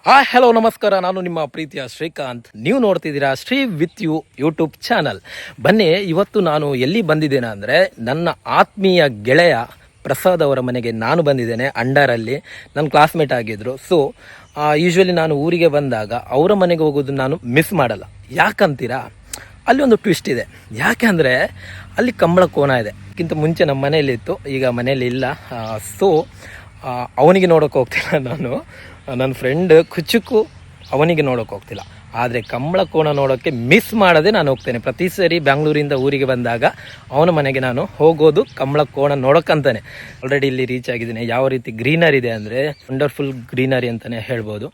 Hello ನಮಸ್ಕಾರ. ನಾನು ನಿಮ್ಮ ಪ್ರೀತಿಯ ಶ್ರೀಕಾಂತ್. ನೀವು ನೋಡ್ತಿದ್ದೀರಾ Shri with you YouTube channel. ಬನ್ನಿ, ಇವತ್ತು ನಾನು ಎಲ್ಲಿ ಬಂದಿದ್ದೇನೆ ಅಂದರೆ ನನ್ನ ಆತ್ಮೀಯ ಗೆಳೆಯ ಪ್ರಸಾದ್ ಅವರ ಮನೆಗೆ ನಾನು ಬಂದಿದ್ದೇನೆ. ಅಂಡರಲ್ಲಿ ನನ್ನ ಕ್ಲಾಸ್ಮೇಟ್ ಆಗಿದ್ದರು. ಸೊ ಯೂಶ್ವಲಿ ನಾನು ಊರಿಗೆ ಬಂದಾಗ ಅವರ ಮನೆಗೆ ಹೋಗೋದು ನಾನು ಮಿಸ್ ಮಾಡಲ್ಲ. ಯಾಕಂತೀರಾ? ಅಲ್ಲಿ ಒಂದು ಟ್ವಿಸ್ಟ್ ಇದೆ. ಯಾಕೆ ಅಂದರೆ ಅಲ್ಲಿ ಕಂಬಳ ಕೋನ ಇದೆ. ಅದಕ್ಕಿಂತ ಮುಂಚೆ ನಮ್ಮ ಮನೆಯಲ್ಲಿತ್ತು, ಈಗ ಮನೆಯಲ್ಲಿ ಇಲ್ಲ. ಸೊ ಅವನಿಗೆ ನೋಡೋಕೆ ಹೋಗ್ತಿಲ್ಲ ನಾನು. ನನ್ನ ಫ್ರೆಂಡ್ ಕುಚ್ಚುಕು ಅವನಿಗೆ ನೋಡೋಕೆ ಹೋಗ್ತಿಲ್ಲ. ಆದರೆ ಕಂಬಳ ಕೋಣ ನೋಡೋಕ್ಕೆ ಮಿಸ್ ಮಾಡದೆ ನಾನು ಹೋಗ್ತೇನೆ. ಪ್ರತಿ ಸರಿ ಬೆಂಗಳೂರಿಂದ ಊರಿಗೆ ಬಂದಾಗ ಅವನ ಮನೆಗೆ ನಾನು ಹೋಗೋದು ಕಂಬಳ ಕೋಣ ನೋಡೋಕ್ಕಂತಾನೆ. ಆಲ್ರೆಡಿ ಇಲ್ಲಿ ರೀಚ್ ಆಗಿದ್ದೀನಿ. ಯಾವ ರೀತಿ ಗ್ರೀನರಿ ಇದೆ ಅಂದರೆ ವಂಡರ್ಫುಲ್ ಗ್ರೀನರಿ ಅಂತಲೇ ಹೇಳ್ಬೋದು.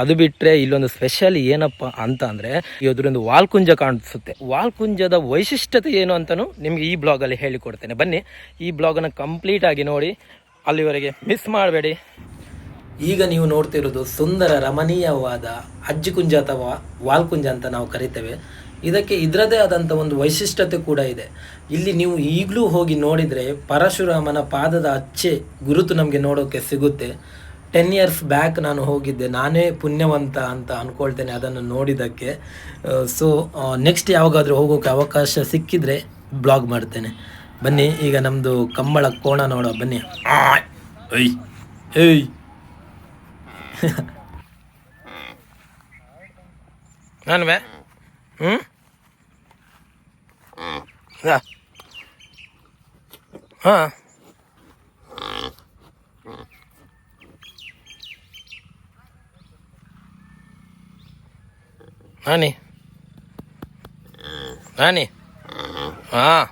ಅದು ಬಿಟ್ಟರೆ ಇಲ್ಲೊಂದು ಸ್ಪೆಷಲ್ ಏನಪ್ಪ ಅಂತ ಅಂದರೆ ಇದರೊಂದು ವಾಲ್ಕುಂಜ ಕಾಣಿಸುತ್ತೆ. ವಾಲ್ಕುಂಜದ ವೈಶಿಷ್ಟ್ಯತೆ ಏನು ಅಂತಲೂ ನಿಮಗೆ ಈ ಬ್ಲಾಗಲ್ಲಿ ಹೇಳಿಕೊಡ್ತೇನೆ. ಬನ್ನಿ, ಈ ಬ್ಲಾಗನ್ನು ಕಂಪ್ಲೀಟಾಗಿ ನೋಡಿ. ಅಲ್ಲಿವರೆಗೆ ಮಿಸ್ ಮಾಡಬೇಡಿ. ಈಗ ನೀವು ನೋಡ್ತಿರೋದು ಸುಂದರ ರಮಣೀಯವಾದ ಅಜ್ಜಿಕುಂಜ ಅಥವಾ ವಾಲ್ಕುಂಜ ಅಂತ ನಾವು ಕರಿತೇವೆ. ಇದಕ್ಕೆ ಇದರದೇ ಆದಂಥ ಒಂದು ವೈಶಿಷ್ಟ್ಯತೆ ಕೂಡ ಇದೆ. ಇಲ್ಲಿ ನೀವು ಈಗಲೂ ಹೋಗಿ ನೋಡಿದರೆ ಪರಶುರಾಮನ ಪಾದದ ಅಚ್ಚೆ ಗುರುತು ನಮಗೆ ನೋಡೋಕ್ಕೆ ಸಿಗುತ್ತೆ. 10 years ಬ್ಯಾಕ್ ನಾನು ಹೋಗಿದ್ದೆ. ನಾನೇ ಪುಣ್ಯವಂತ ಅಂತ ಅಂದ್ಕೊಳ್ತೇನೆ ಅದನ್ನು ನೋಡಿದ್ದಕ್ಕೆ. ಸೊ ನೆಕ್ಸ್ಟ್ ಯಾವಾಗಾದರೂ ಹೋಗೋಕ್ಕೆ ಅವಕಾಶ ಸಿಕ್ಕಿದರೆ ಬ್ಲಾಗ್ ಮಾಡ್ತೇನೆ. ಬನ್ನಿ, ಈಗ ನಮ್ಮದು ಕಂಬಳ ಕೋಣ ನೋಡೋ. ಬನ್ನಿ. ಏಯ್ ಏಯ್ ನಾನುವೆ ಹಾಂ ನಾನಿ ನಾನಿ ಹಾಂ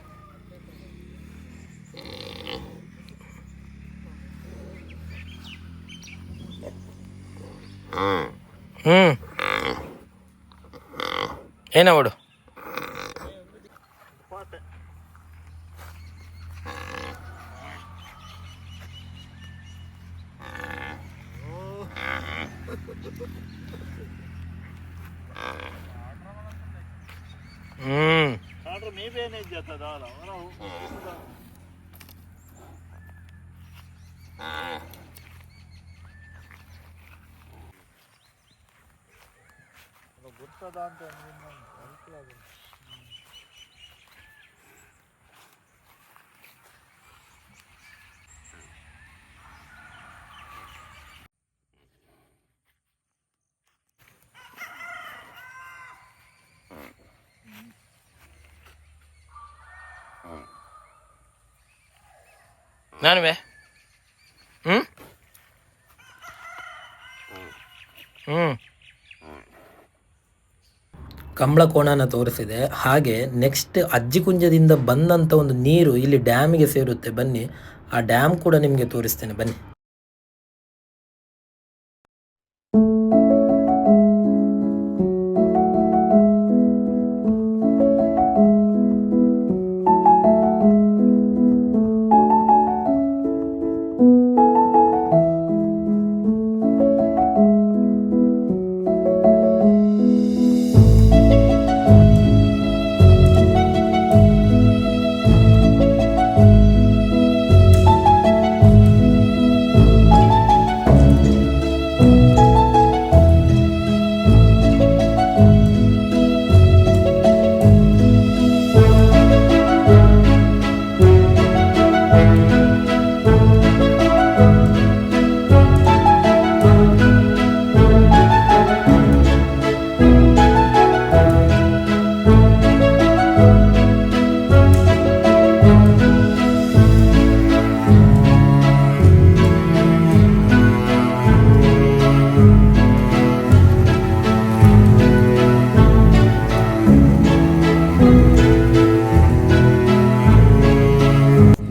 ಏನವಡು ಗುರ್ತದ ಅಂತ ನಾನುವೆ ಕಂಬಳ ಕೋಣನ ತೋರಿಸಿದೆ. ಹಾಗೆ ನೆಕ್ಸ್ಟ್ ಅಜ್ಜಿಕುಂಜದಿಂದ ಬಂದಂಥ ಒಂದು ನೀರು ಇಲ್ಲಿ ಡ್ಯಾಮಿಗೆ ಸೇರುತ್ತೆ. ಬನ್ನಿ, ಆ ಡ್ಯಾಮ್ ಕೂಡ ನಿಮಗೆ ತೋರಿಸ್ತೇನೆ. ಬನ್ನಿ.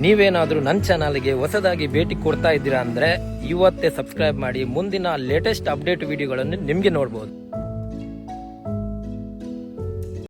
ನೀವೇನಾದರೂ ನನ್ನ ಚಾನಲ್ಗೆ ಹೊಸದಾಗಿ ಭೇಟಿ ಕೊಡ್ತಾ ಇದ್ದೀರಾ ಅಂದರೆ ಇವತ್ತೇ ಸಬ್ಸ್ಕ್ರೈಬ್ ಮಾಡಿ. ಮುಂದಿನ ಲೇಟೆಸ್ಟ್ ಅಪ್ಡೇಟ್ ವಿಡಿಯೋಗಳನ್ನು ನಿಮಗೆ ನೋಡ್ಬೋದು.